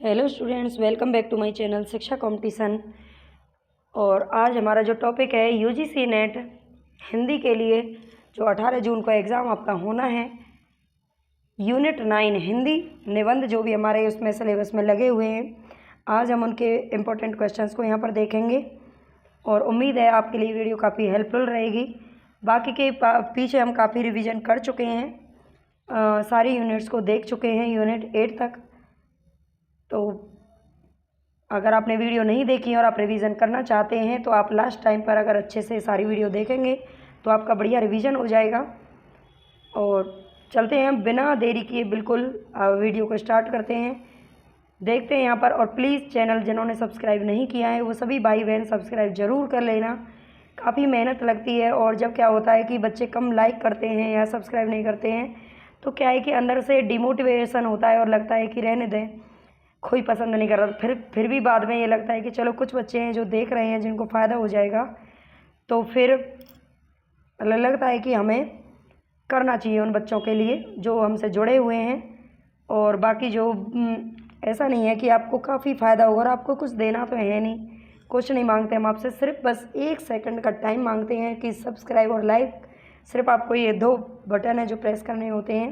Hello students, welcome back to my channel Shiksha competition. और आज हमारा जो टॉपिक है यूजीसी नेट हिंदी के लिए जो 18 जून को एग्ज़ाम आपका होना है, यूनिट 9 हिंदी निबंध जो भी हमारे उसमें सिलेबस में लगे हुए हैं, आज हम उनके इम्पोर्टेंट क्वेश्चंस को यहाँ पर देखेंगे और उम्मीद है आपके लिए वीडियो काफ़ी हेल्पफुल रहेगी। बाकी के पीछे हम काफ़ी रिवीजन कर चुके हैं, सारी यूनिट्स को देख चुके हैं यूनिट 8 तक। तो अगर आपने वीडियो नहीं देखी और आप रिवीजन करना चाहते हैं तो आप लास्ट टाइम पर अगर अच्छे से सारी वीडियो देखेंगे तो आपका बढ़िया रिवीजन हो जाएगा। और चलते हैं, बिना देरी किए बिल्कुल वीडियो को स्टार्ट करते हैं, देखते हैं यहाँ पर। और प्लीज़ चैनल जिन्होंने सब्सक्राइब नहीं किया है वो सभी भाई बहन सब्सक्राइब ज़रूर कर लेना, काफ़ी मेहनत लगती है। और जब क्या होता है कि बच्चे कम लाइक करते हैं या सब्सक्राइब नहीं करते हैं तो क्या है कि अंदर से डिमोटिवेशन होता है और लगता है कि रहने दें, कोई पसंद नहीं कर रहा। फिर भी बाद में ये लगता है कि चलो कुछ बच्चे हैं जो देख रहे हैं जिनको फ़ायदा हो जाएगा, तो फिर लगता है कि हमें करना चाहिए उन बच्चों के लिए जो हमसे जुड़े हुए हैं। और बाकी जो ऐसा नहीं है कि आपको काफ़ी फ़ायदा होगा और आपको कुछ देना तो है नहीं, कुछ नहीं मांगते हम आपसे, सिर्फ बस 1 सेकंड का टाइम मांगते हैं कि सब्सक्राइब और लाइक। सिर्फ आपको ये 2 बटन है जो प्रेस करने होते हैं।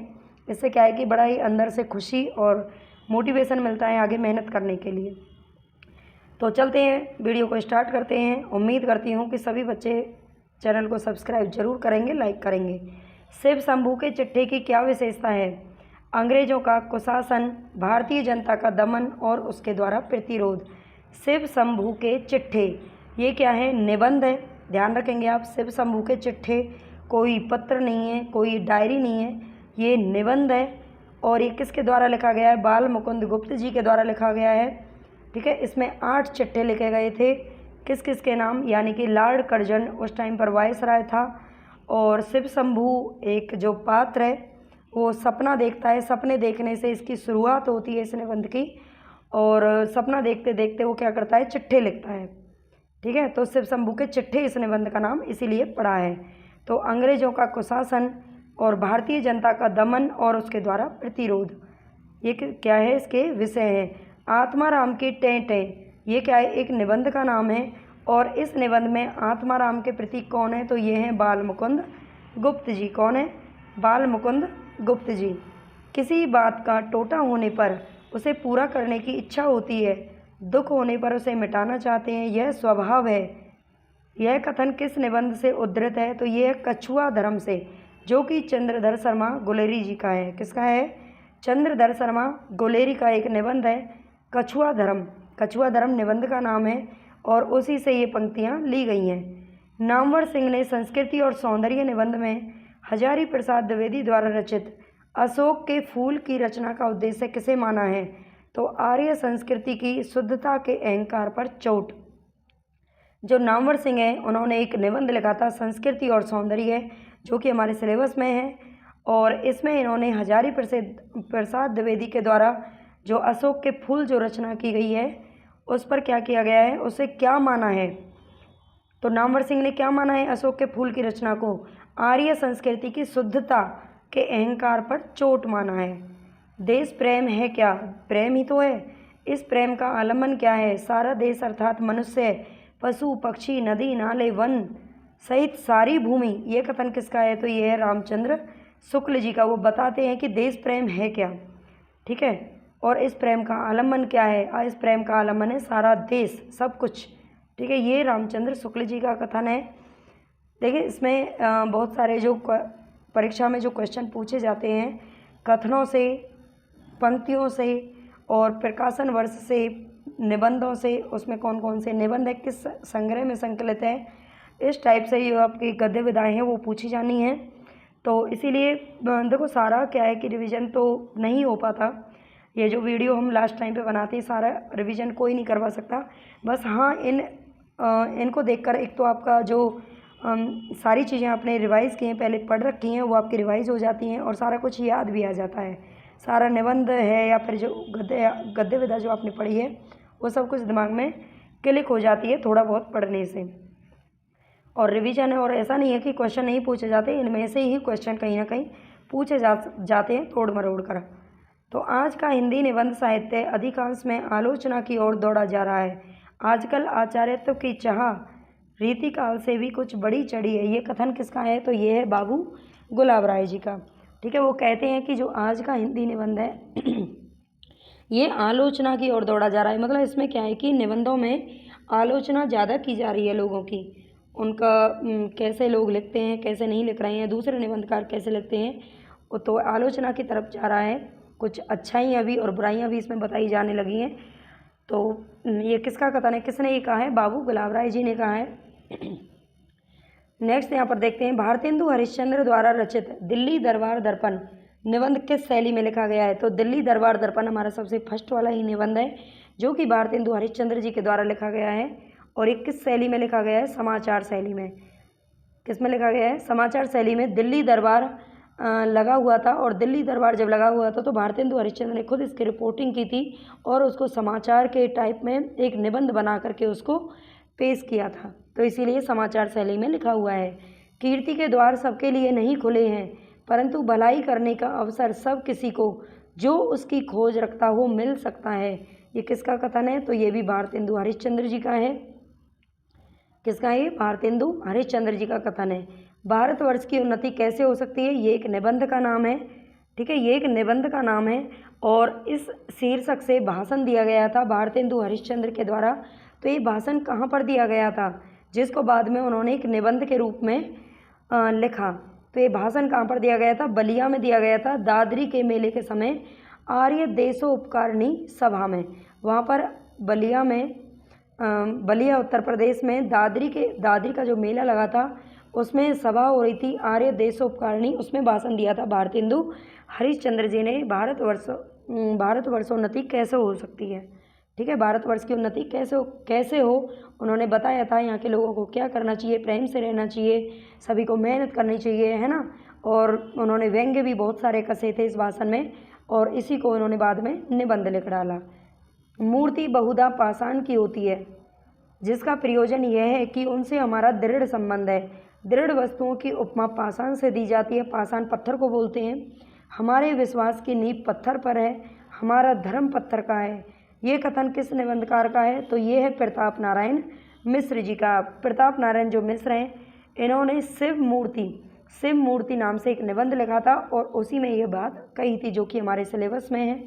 इससे क्या है कि बड़ा ही अंदर से खुशी और मोटिवेशन मिलता है आगे मेहनत करने के लिए। तो चलते हैं, वीडियो को स्टार्ट करते हैं। उम्मीद करती हूँ कि सभी बच्चे चैनल को सब्सक्राइब जरूर करेंगे, लाइक करेंगे। शिव शंभू के चिट्ठे की क्या विशेषता है? अंग्रेजों का कुशासन, भारतीय जनता का दमन और उसके द्वारा प्रतिरोध। शिव शंभू के चिट्ठे ये क्या है? निबंध है, ध्यान रखेंगे आप। शिव शंभू के चिट्ठे कोई पत्र नहीं है, कोई डायरी नहीं है, ये निबंध है। और ये किसके द्वारा लिखा गया है? बाल मुकुंद गुप्त जी के द्वारा लिखा गया है। ठीक है, इसमें 8 चिट्ठे लिखे गए थे। किस किस के नाम? यानी कि लॉर्ड कर्जन उस टाइम पर वायसराय था। और शिव शंभू एक जो पात्र है वो सपना देखता है, सपने देखने से इसकी शुरुआत होती है इस निबंध की। और सपना देखते देखते वो क्या करता है? चिट्ठे लिखता है। ठीक है, तो शिव शंभू के चिट्ठे इस निबंध का नाम इसीलिए पड़ा है। तो अंग्रेजों का कुशासन और भारतीय जनता का दमन और उसके द्वारा प्रतिरोध, ये क्या है? इसके विषय है। आत्माराम की टें ये क्या है? एक निबंध का नाम है। और इस निबंध में आत्माराम के प्रतीक कौन है? तो ये हैं बाल मुकुंद गुप्त जी। कौन है? बाल मुकुंद गुप्त जी। किसी बात का टोटा होने पर उसे पूरा करने की इच्छा होती है, दुख होने पर उसे मिटाना चाहते हैं, यह स्वभाव है। यह कथन किस निबंध से उद्धृत है? तो यह कछुआ धर्म से, जो कि चंद्रधर शर्मा गुलेरी जी का है। किसका है? चंद्रधर शर्मा गुलेरी का एक निबंध है, कछुआ धर्म। कछुआ धर्म निबंध का नाम है और उसी से ये पंक्तियाँ ली गई हैं। नामवर सिंह ने संस्कृति और सौंदर्य निबंध में हजारी प्रसाद द्विवेदी द्वारा रचित अशोक के फूल की रचना का उद्देश्य किसे माना है? तो आर्य संस्कृति की शुद्धता के अहंकार पर चोट। जो नामवर सिंह है उन्होंने एक निबंध लिखा था संस्कृति और सौंदर्य, जो कि हमारे सिलेबस में है। और इसमें इन्होंने हजारी प्रसाद द्विवेदी के द्वारा जो अशोक के फूल जो रचना की गई है उस पर क्या किया गया है, उसे क्या माना है? तो नामवर सिंह ने क्या माना है अशोक के फूल की रचना को? आर्य संस्कृति की शुद्धता के अहंकार पर चोट माना है। देश प्रेम है क्या? प्रेम ही तो है। इस प्रेम का आलम्बन क्या है? सारा देश अर्थात मनुष्य, पशु पक्षी, नदी नाले वन सहित सारी भूमि। ये कथन किसका है? तो ये है रामचंद्र शुक्ल जी का। वो बताते हैं कि देश प्रेम है क्या। ठीक है, और इस प्रेम का आलम्बन क्या है? इस प्रेम का आलम्बन है सारा देश, सब कुछ। ठीक है, ये रामचंद्र शुक्ल जी का कथन है। देखिए, इसमें बहुत सारे जो परीक्षा में जो क्वेश्चन पूछे जाते हैं कथनों से, पंक्तियों से और प्रकाशन वर्ष से, निबंधों से, उसमें कौन कौन से निबंध है, किस संग्रह में संकलित है, इस टाइप से जो आपकी गद्य विधाएँ हैं वो पूछी जानी है। तो इसीलिए देखो, सारा क्या है कि रिवीजन तो नहीं हो पाता। ये जो वीडियो हम लास्ट टाइम पे बनाते हैं सारा रिवीजन कोई नहीं करवा सकता। बस हाँ, इनको देखकर एक तो आपका जो सारी चीज़ें आपने रिवाइज़ की हैं, पहले पढ़ रखी हैं, वो आपकी रिवाइज़ हो जाती हैं और सारा कुछ याद भी आ जाता है। सारा निबंध है या फिर जो गद्य विधा जो आपने पढ़ी है वो सब कुछ दिमाग में क्लिक हो जाती है थोड़ा बहुत पढ़ने से। और रिवीजन है, और ऐसा नहीं है कि क्वेश्चन नहीं पूछे जाते, इनमें से ही क्वेश्चन कहीं ना कहीं पूछे जाते हैं तोड़ मरोड़ कर। तो आज का हिंदी निबंध साहित्य अधिकांश में आलोचना की ओर दौड़ा जा रहा है। आजकल आचार्यत्व की चाह रीतिकाल से भी कुछ बड़ी चढ़ी है। ये कथन किसका है? तो ये है बाबू गुलाब राय जी का। ठीक है, वो कहते हैं कि जो आज का हिंदी निबंध है ये आलोचना की ओर दौड़ा जा रहा है। मतलब इसमें क्या है कि निबंधों में आलोचना ज़्यादा की जा रही है लोगों की, उनका कैसे लोग लिखते हैं, कैसे नहीं लिख रहे हैं, दूसरे निबंधकार कैसे लिखते हैं, तो आलोचना की तरफ जा रहा है। कुछ अच्छाइयाँ भी और बुराइयाँ भी इसमें बताई जाने लगी हैं। तो ये किसका कथन है, किसने ये कहा है? बाबू गुलाब राय जी ने कहा है। नेक्स्ट यहाँ पर देखते हैं, भारतेंदु हरिश्चंद्र द्वारा रचित दिल्ली दरबार दर्पण निबंध किस शैली में लिखा गया है? तो दिल्ली दरबार दर्पण हमारा सबसे फर्स्ट वाला ही निबंध है जो कि भारतेंदु हरिश्चंद्र जी के द्वारा लिखा गया है। और ये किस शैली में लिखा गया है? समाचार शैली में। किस में लिखा गया है? समाचार शैली में। दिल्ली दरबार लगा हुआ था, और दिल्ली दरबार जब लगा हुआ था तो भारतेंदु हरिश्चंद्र ने खुद इसकी रिपोर्टिंग की थी और उसको समाचार के टाइप में एक निबंध बना करके उसको पेश किया था, तो इसीलिए समाचार शैली में लिखा हुआ है। कीर्ति के द्वार सबके लिए नहीं खुले हैं, परंतु भलाई करने का अवसर सब किसी को जो उसकी खोज रखता हो मिल सकता है। ये किसका कथन है? तो ये भी भारतेंदु हरिश्चंद्र जी का है। किसका है? भारतेंदु हरिश्चंद्र जी का कथन है। भारतवर्ष की उन्नति कैसे हो सकती है? ये एक निबंध का नाम है। ठीक है, ये एक निबंध का नाम है और इस शीर्षक से भाषण दिया गया था भारतेंदु हरिश्चंद्र के द्वारा। तो ये भाषण कहाँ पर दिया गया था, जिसको बाद में उन्होंने एक निबंध के रूप में लिखा? तो ये भाषण कहाँ पर दिया गया था? बलिया में दिया गया था, दादरी के मेले के समय आर्य देशोपकारिणी सभा में। वहाँ पर बलिया में बलिया उत्तर प्रदेश में दादरी का जो मेला लगा था उसमें सभा हो रही थी आर्य देशोपकारिणी, उसमें भाषण दिया था भारतेंदु हरिश्चंद्र जी ने। भारतवर्षोन्नति कैसे हो सकती है? ठीक है, भारतवर्ष की उन्नति कैसे हो उन्होंने बताया था। यहाँ के लोगों को क्या करना चाहिए, प्रेम से रहना चाहिए, सभी को मेहनत करनी चाहिए, है ना। और उन्होंने व्यंग्य भी बहुत सारे कसे थे इस भाषण में, और इसी को उन्होंने बाद में निबंध लिख डाला। मूर्ति बहुधा पाषाण की होती है, जिसका प्रयोजन यह है कि उनसे हमारा दृढ़ संबंध है। दृढ़ वस्तुओं की उपमा पाषाण से दी जाती है। पाषाण पत्थर को बोलते हैं। हमारे विश्वास की नींव पत्थर पर है, हमारा धर्म पत्थर का है। ये कथन किस निबंधकार का है? तो ये है प्रताप नारायण मिश्र जी का। प्रताप नारायण जो मिश्र हैं, इन्होंने शिव मूर्ति नाम से एक निबंध लिखा था और उसी में ये बात कही थी जो कि हमारे सिलेबस में है।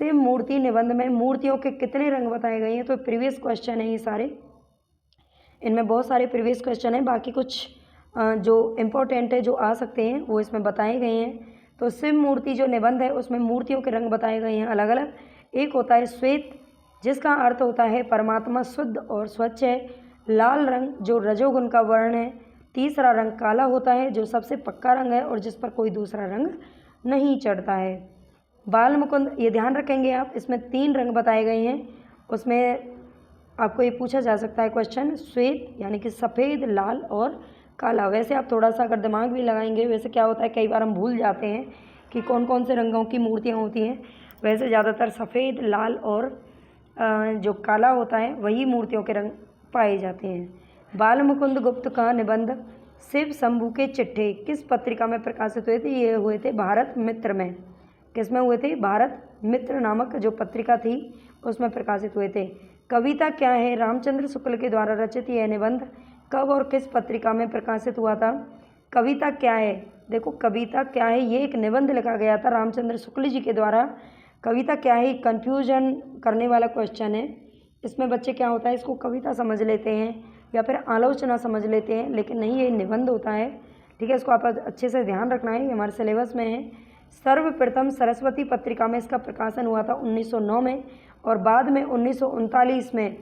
शिव मूर्ति निबंध में मूर्तियों के कितने रंग बताए गए हैं? तो प्रीवियस क्वेश्चन है ये सारे, इनमें बहुत सारे प्रीवियस क्वेश्चन हैं। बाकी कुछ जो इम्पोर्टेंट है जो आ सकते हैं वो इसमें बताए गए हैं। तो शिव मूर्ति जो निबंध है उसमें मूर्तियों के रंग बताए गए हैं अलग अलग। एक होता है श्वेत, जिसका अर्थ होता है परमात्मा शुद्ध और स्वच्छ है। लाल रंग जो रजोगुण का वर्ण है। तीसरा रंग काला होता है जो सबसे पक्का रंग है और जिस पर कोई दूसरा रंग नहीं चढ़ता है। बाल मुकुंद, ये ध्यान रखेंगे आप, इसमें 3 रंग बताए गए हैं। उसमें आपको ये पूछा जा सकता है क्वेश्चन, श्वेत यानी कि सफ़ेद, लाल और काला। वैसे आप थोड़ा सा अगर दिमाग भी लगाएंगे, वैसे क्या होता है कई बार हम भूल जाते हैं कि कौन कौन से रंगों की मूर्तियाँ होती हैं। वैसे ज़्यादातर सफ़ेद, लाल और जो काला होता है वही मूर्तियों के रंग पाए जाते हैं। बाल मुकुंद गुप्त का निबंध शिव शंभू के चिट्ठे किस पत्रिका में प्रकाशित हुए थे? ये हुए थे भारत मित्र में। किस में हुए थे? भारत मित्र नामक जो पत्रिका थी उसमें प्रकाशित हुए थे। कविता क्या है? रामचंद्र शुक्ल के द्वारा रचित यह निबंध कब और किस पत्रिका में प्रकाशित हुआ था? कविता क्या है? देखो, कविता क्या है ये एक निबंध लिखा गया था रामचंद्र शुक्ल जी के द्वारा। कविता क्या है, कन्फ्यूजन करने वाला क्वेश्चन है। इसमें बच्चे क्या होता है, इसको कविता समझ लेते हैं या फिर आलोचना समझ लेते हैं, लेकिन नहीं, ये निबंध होता है। ठीक है, इसको आप अच्छे से ध्यान रखना है, ये हमारे सिलेबस में है। सर्वप्रथम सरस्वती पत्रिका में इसका प्रकाशन हुआ था 1909 में, और बाद में 1939 में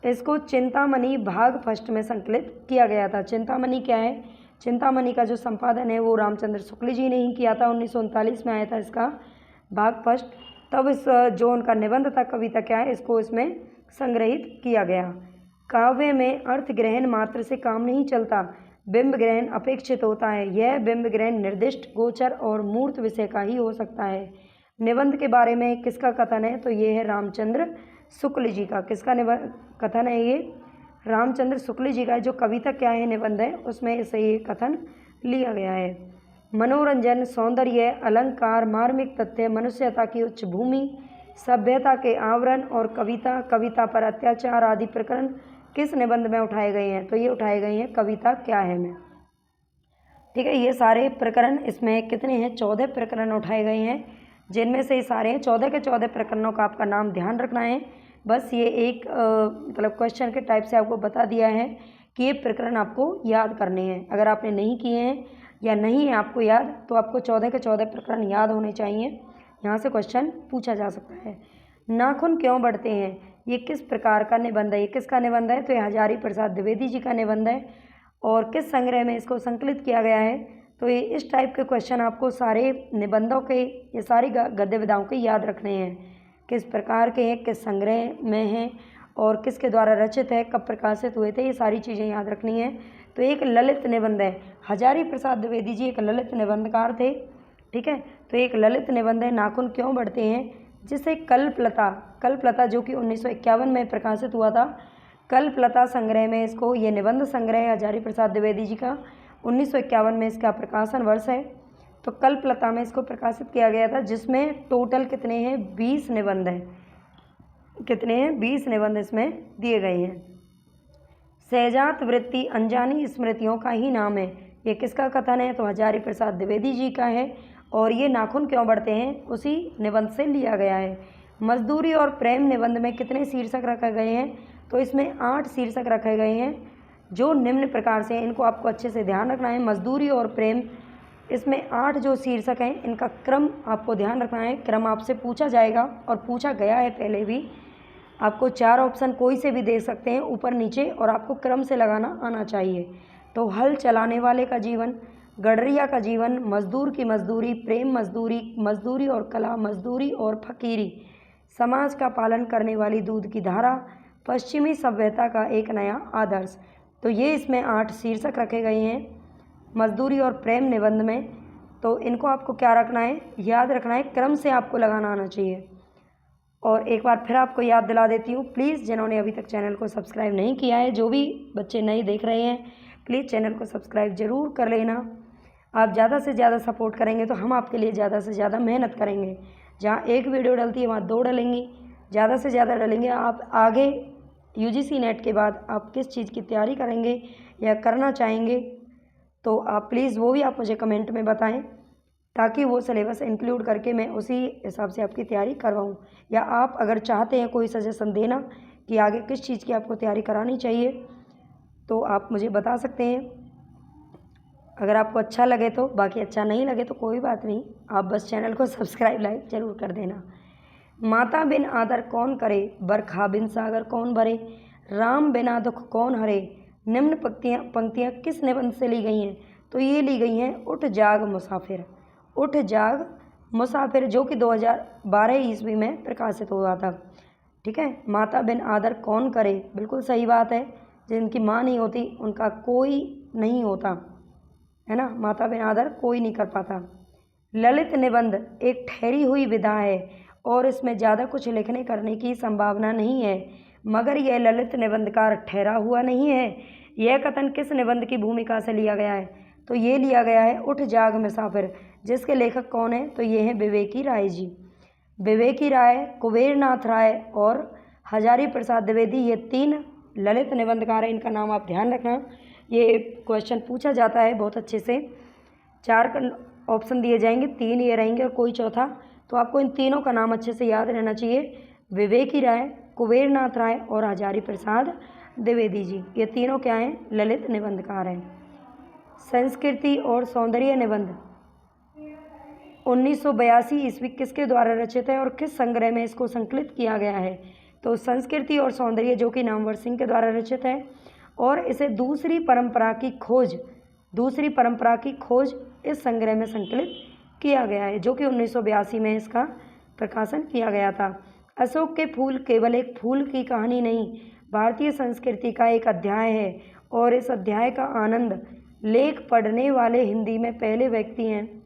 इसको चिंतामणि भाग फर्स्ट में संकलित किया गया था। चिंतामणि क्या है? चिंतामणि का जो संपादन है वो रामचंद्र शुक्ल जी ने ही किया था। 1939 में आया था इसका भाग फर्स्ट। तब इस जो उनका निबंध था कविता क्या है, इसको इसमें संग्रहित किया गया। काव्य में अर्थ ग्रहण मात्र से काम नहीं चलता, बिंब ग्रहण अपेक्षित होता है। यह बिंब ग्रहण निर्दिष्ट, गोचर और मूर्त विषय का ही हो सकता है। निबंध के बारे में किसका कथन है? तो ये है रामचंद्र शुक्ल जी का। किसका कथन है ये? रामचंद्र शुक्ल जी का। जो कविता क्या है निबंध है उसमें से ये कथन लिया गया है। मनोरंजन, सौंदर्य, अलंकार, मार्मिक तथ्य, मनुष्यता की उच्च भूमि, सभ्यता के आवरण और कविता, कविता पर अत्याचार आदि प्रकरण किस निबंध में उठाए गए हैं? तो ये उठाए गए हैं कविता क्या है में। ठीक है, ये सारे प्रकरण इसमें कितने हैं? 14 प्रकरण उठाए गए हैं, जिनमें से सारे हैं 14 के 14 प्रकरणों का आपका नाम ध्यान रखना है। बस ये एक मतलब क्वेश्चन के टाइप से आपको बता दिया है कि ये प्रकरण आपको याद करने हैं। अगर आपने नहीं किए हैं या नहीं है आपको याद, तो आपको 14 के 14 प्रकरण याद होने चाहिए। यहाँ से क्वेश्चन पूछा जा सकता है। नाखून क्यों बढ़ते हैं, ये किस प्रकार का निबंध है? ये किसका निबंध है? तो ये हजारी प्रसाद द्विवेदी जी का निबंध है। और किस संग्रह में इसको संकलित किया गया है? तो ये इस टाइप के क्वेश्चन आपको सारे निबंधों के, ये सारी गद्य विधाओं के याद रखने हैं। किस प्रकार के हैं, किस संग्रह में हैं और किसके द्वारा रचित है, कब प्रकाशित हुए थे, ये सारी चीज़ें याद रखनी है। तो एक ललित निबंध है। हजारी प्रसाद द्विवेदी जी एक ललित निबंधकार थे। ठीक है, तो एक ललित निबंध है नाखून क्यों बढ़ते हैं, जिसे कल्पलता जो कि 1951 में प्रकाशित हुआ था, कल्पलता संग्रह में इसको, ये निबंध संग्रह है हजारी प्रसाद द्विवेदी जी का, 1951 में इसका प्रकाशन वर्ष है। तो कल्पलता में इसको प्रकाशित किया गया था, जिसमें टोटल कितने हैं? 20 निबंध हैं। कितने हैं? 20 निबंध इसमें दिए गए हैं। सहजात वृत्ति अनजानी स्मृतियों का ही नाम है, ये किसका कथन है? तो हजारी प्रसाद द्विवेदी जी का है। और ये नाखून क्यों बढ़ते हैं उसी निबंध से लिया गया है। मजदूरी और प्रेम निबंध में कितने शीर्षक रखे गए हैं? तो इसमें 8 शीर्षक रखे गए हैं, जो निम्न प्रकार से, इनको आपको अच्छे से ध्यान रखना है। मजदूरी और प्रेम, इसमें 8 जो शीर्षक हैं, इनका क्रम आपको ध्यान रखना है। क्रम आपसे पूछा जाएगा और पूछा गया है पहले भी। आपको 4 ऑप्शन कोई से भी दे सकते हैं, ऊपर नीचे, और आपको क्रम से लगाना आना चाहिए। तो हल चलाने वाले का जीवन, गडरिया का जीवन, मजदूर की मजदूरी, प्रेम मजदूरी, मजदूरी और कला, मजदूरी और फकीरी, समाज का पालन करने वाली दूध की धारा, पश्चिमी सभ्यता का एक नया आदर्श। तो ये इसमें 8 शीर्षक रखे गए हैं मजदूरी और प्रेम निबंध में। तो इनको आपको क्या रखना है? याद रखना है, क्रम से आपको लगाना आना चाहिए। और एक बार फिर आपको याद दिला देती हूँ, प्लीज़ जिन्होंने अभी तक चैनल को सब्सक्राइब नहीं किया है, जो भी बच्चे नए देख रहे हैं, प्लीज़ चैनल को सब्सक्राइब ज़रूर कर लेना। आप ज़्यादा से ज़्यादा सपोर्ट करेंगे तो हम आपके लिए ज़्यादा से ज़्यादा मेहनत करेंगे। जहाँ एक वीडियो डलती है वहाँ 2 डलेंगी, ज़्यादा से ज़्यादा डलेंगे। आप आगे UGC नेट के बाद आप किस चीज़ की तैयारी करेंगे या करना चाहेंगे, तो आप प्लीज़ वो भी आप मुझे कमेंट में बताएं, ताकि वो सिलेबस इंक्लूड करके मैं उसी हिसाब से आपकी तैयारी करवाऊँ। या आप अगर चाहते हैं कोई सजेशन देना कि आगे किस चीज़ की आपको तैयारी करानी चाहिए, तो आप मुझे बता सकते हैं। अगर आपको अच्छा लगे तो, बाकी अच्छा नहीं लगे तो कोई बात नहीं, आप बस चैनल को सब्सक्राइब लाइक ज़रूर कर देना। माता बिन आदर कौन करे, बरखा बिन सागर कौन भरे, राम बिना दुख कौन हरे, निम्न पंक्तियाँ किस निबंध से ली गई हैं? तो ये ली गई हैं उठ जाग मुसाफिर। उठ जाग मुसाफिर, जो कि 2012 ईस्वी में प्रकाशित हुआ था। ठीक है, माता बिन आदर कौन करे, बिल्कुल सही बात है। जिनकी माँ नहीं होती उनका कोई नहीं होता, है ना, माता बिन आदर कोई नहीं कर पाता। ललित निबंध एक ठहरी हुई विधा है और इसमें ज़्यादा कुछ लिखने करने की संभावना नहीं है, मगर यह ललित निबंधकार ठहरा हुआ नहीं है। यह कथन किस निबंध की भूमिका से लिया गया है? तो ये लिया गया है उठ जाग मुसाफिर, जिसके लेखक कौन है? तो ये हैं विवेकी राय जी। विवेकी राय, कुबेरनाथ राय और हजारी प्रसाद द्विवेदी, ये 3 ललित निबंधकार हैं। इनका नाम आप ध्यान रखना, ये क्वेश्चन पूछा जाता है बहुत अच्छे से। 4 ऑप्शन दिए जाएंगे, 3 ये रहेंगे और कोई चौथा। तो आपको इन तीनों का नाम अच्छे से याद रहना चाहिए, विवेकी राय, कुबेरनाथ राय और हजारी प्रसाद द्विवेदी जी। ये तीनों क्या हैं? ललित निबंधकार हैं। संस्कृति और सौंदर्य निबंध 1982 ईस्वी किसके द्वारा रचित है और किस संग्रह में इसको संकलित किया गया है? तो संस्कृति और सौंदर्य, जो कि नामवर सिंह के द्वारा रचित है, और इसे दूसरी परंपरा की खोज इस संग्रह में संकलित किया गया है, जो कि 1982 में इसका प्रकाशन किया गया था। अशोक के फूल केवल एक फूल की कहानी नहीं, भारतीय संस्कृति का एक अध्याय है, और इस अध्याय का आनंद लेख पढ़ने वाले हिंदी में पहले व्यक्ति हैं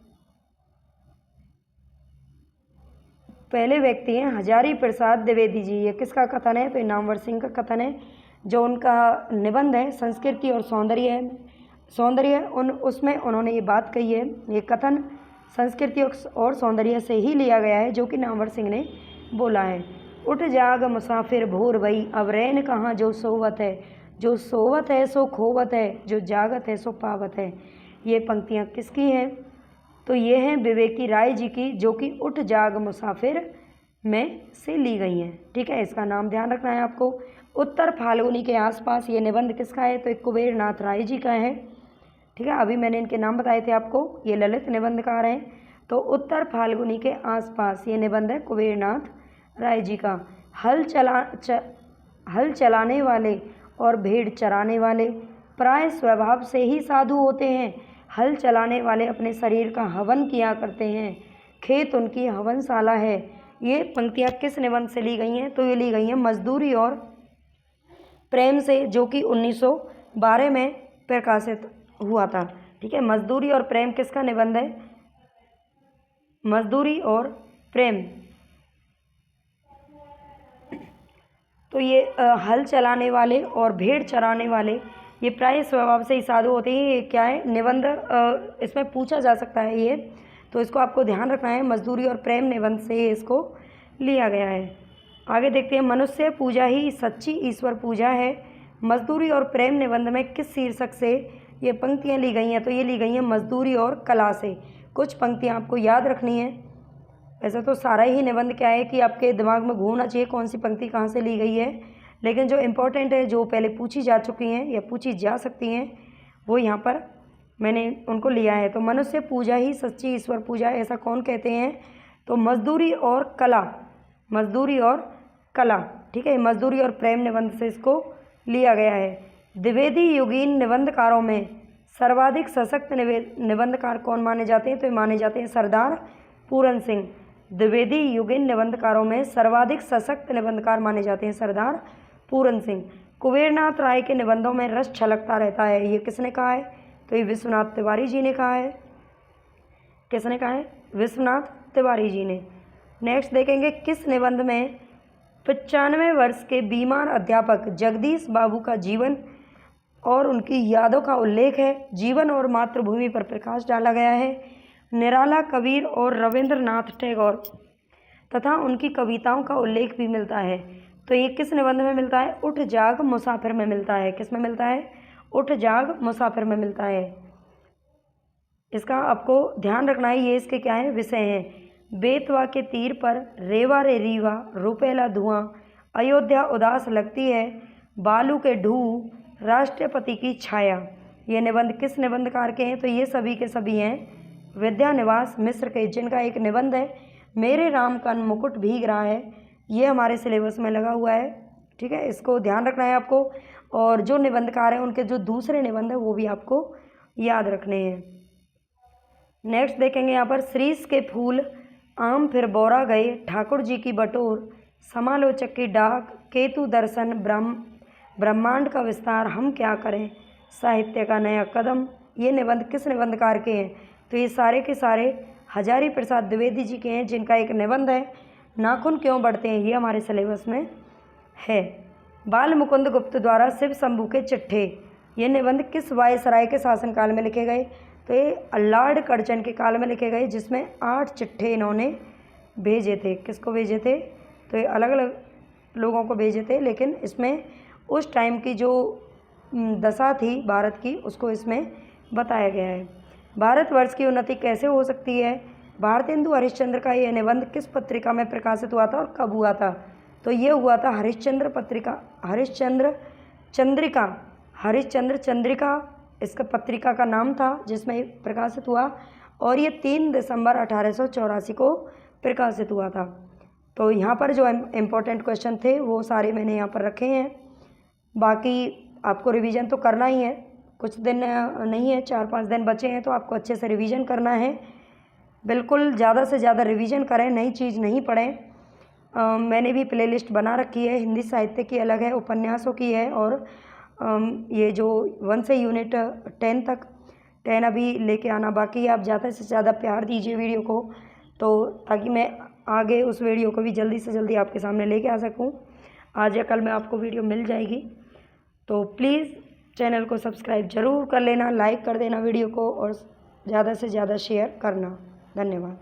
हजारी प्रसाद द्विवेदी जी। ये किसका कथन है? तो नामवर सिंह का कथन है, जो उनका निबंध है संस्कृति और सौंदर्य सौंदर्य उसमें उन्होंने ये बात कही है, ये कथन संस्कृति और सौंदर्य से ही लिया गया है जो कि नामवर सिंह ने बोला है। उठ जाग मुसाफिर भोर भई, अब रैन कहाँ जो सोवत है, जो सोवत है सो खोवत है, जो जागत है सो पावत है। ये पंक्तियाँ किसकी हैं? तो ये हैं विवेकी राय जी की, जो कि उठ जाग मुसाफिर में से ली गई हैं। ठीक है, इसका नाम ध्यान रखना है आपको। उत्तर फाल्गुनी के आसपास ये निबंध किसका है? तो एक कुबेरनाथ राय जी का है। ठीक है, अभी मैंने इनके नाम बताए थे आपको, ये ललित निबंधकार हैं। तो उत्तर फाल्गुनी के आसपास ये निबंध है कुबेरनाथ राय जी का। हल चलाने वाले और भेड़ चराने वाले प्राय स्वभाव से ही साधु होते हैं। हल चलाने वाले अपने शरीर का हवन किया करते हैं, खेत उनकी हवनशाला है। ये पंक्तियाँ किस निबंध से ली गई हैं? तो ये ली गई हैं मजदूरी और प्रेम से, जो कि 1912 में प्रकाशित हुआ था। ठीक है, मजदूरी और प्रेम किसका निबंध है? मजदूरी और प्रेम। तो ये हल चलाने वाले और भेड़ चराने वाले ये प्राय स्वभाव से ही साधु होते हैं। ये क्या है? निबंध इसमें पूछा जा सकता है ये, तो इसको आपको ध्यान रखना है। मजदूरी और प्रेम निबंध से इसको लिया गया है। आगे देखते हैं, मनुष्य पूजा ही सच्ची ईश्वर पूजा है। मजदूरी और प्रेम निबंध में किस शीर्षक से ये पंक्तियाँ ली गई हैं? तो ये ली गई हैं मजदूरी और कला से। कुछ पंक्तियाँ आपको याद रखनी है। ऐसा तो सारा ही निबंध क्या है कि आपके दिमाग में घूमना चाहिए कौन सी पंक्ति कहाँ से ली गई है, लेकिन जो इम्पोर्टेंट है, जो पहले पूछी जा चुकी हैं या पूछी जा सकती हैं, वो यहाँ पर मैंने उनको लिया है। तो मनुष्य पूजा ही सच्ची ईश्वर पूजा, ऐसा कौन कहते हैं? तो मजदूरी और कला, मजदूरी और कला। ठीक है, मजदूरी और प्रेम निबंध से इसको लिया गया है। द्विवेदी युगीन निबंधकारों में सर्वाधिक सशक्त निबंधकार कौन माने जाते हैं? तो ये माने जाते हैं सरदार पूरन सिंह। द्विवेदी युगीन निबंधकारों में सर्वाधिक सशक्त निबंधकार माने जाते हैं सरदार पूरन सिंह। कुबेरनाथ राय के निबंधों में रस छलकता रहता है, ये किसने कहा है? तो ये विश्वनाथ तिवारी जी ने कहा है। किसने कहा है? विश्वनाथ तिवारी जी ने। नेक्स्ट देखेंगे, किस निबंध में 95 वर्ष के बीमार अध्यापक जगदीश बाबू का जीवन और उनकी यादों का उल्लेख है? जीवन और मातृभूमि पर प्रकाश डाला गया है। निराला कबीर और रविंद्रनाथ टैगोर तथा उनकी कविताओं का उल्लेख भी मिलता है। तो ये किस निबंध में मिलता है? उठ जाग मुसाफिर में मिलता है। किस में मिलता है? उठ जाग मुसाफिर में मिलता है। इसका आपको ध्यान रखना है, ये इसके क्या है? विषय हैं। बेतवा के तीर पर रेवा रे रीवा, रुपेला धुआं, अयोध्या उदास लगती है, बालू के ढू, राष्ट्रपति की छाया। ये निबंध किस निबंधकार के हैं? तो ये सभी के सभी हैं विद्यानिवास मिश्र के, जिनका एक निबंध है मेरे राम का मुकुट भीग रहा है। ये हमारे सिलेबस में लगा हुआ है। ठीक है, इसको ध्यान रखना है आपको। और जो निबंधकार हैं उनके जो दूसरे निबंध है वो भी आपको याद रखने हैं। नेक्स्ट देखेंगे यहाँ पर, श्रीष के फूल आम फिर बोरा गए, ठाकुर जी की बटोर, समालोचक की डाक, केतु दर्शन, ब्रह्मांड का विस्तार, हम क्या करें, साहित्य का नया कदम। ये निबंध किस निबंधकार के हैं? तो ये सारे के सारे हजारी प्रसाद द्विवेदी जी के हैं, जिनका एक निबंध है नाखून क्यों बढ़ते हैं, ये हमारे सिलेबस में है। बाल मुकुंद गुप्त द्वारा शिव शंभू के चिट्ठे, ये निबंध किस वायसराय के शासनकाल में लिखे गए? तो ये लॉर्ड कर्जन के काल में लिखे गए, जिसमें 8 चिट्ठे इन्होंने भेजे थे। किसको भेजे थे? तो ये अलग अलग लोगों को भेजे थे, लेकिन इसमें उस टाइम की जो दशा थी भारत की, उसको इसमें बताया गया है। भारतवर्ष की उन्नति कैसे हो सकती है? भारतेंदु हरिश्चंद्र का यह निबंध किस पत्रिका में प्रकाशित हुआ था और कब हुआ था? तो ये हुआ था हरिश्चंद्र चंद्रिका इसका पत्रिका का नाम था, जिसमें प्रकाशित हुआ, और ये 3 दिसंबर 1884 को प्रकाशित हुआ था। तो यहाँ पर जो इम्पोर्टेंट क्वेश्चन थे वो सारे मैंने यहाँ पर रखे हैं। बाकी आपको रिवीजन तो करना ही है, कुछ दिन नहीं है, 4-5 दिन बचे हैं, तो आपको अच्छे से रिवीजन करना है। बिल्कुल ज़्यादा से ज़्यादा रिवीजन करें, नई चीज़ नहीं पढ़ें। मैंने भी प्लेलिस्ट बना रखी है, हिंदी साहित्य की अलग है, उपन्यासों की है, और ये जो 1 से यूनिट 10 तक 10 अभी लेके आना बाकी है। आप ज़्यादा से ज़्यादा प्यार दीजिए वीडियो को, तो ताकि मैं आगे उस वीडियो को भी जल्दी से जल्दी आपके सामने लेके आ सकूं। आज या कल में आपको वीडियो मिल जाएगी, तो प्लीज़ चैनल को सब्सक्राइब ज़रूर कर लेना, लाइक कर देना वीडियो को और ज़्यादा से ज़्यादा शेयर करना। धन्यवाद।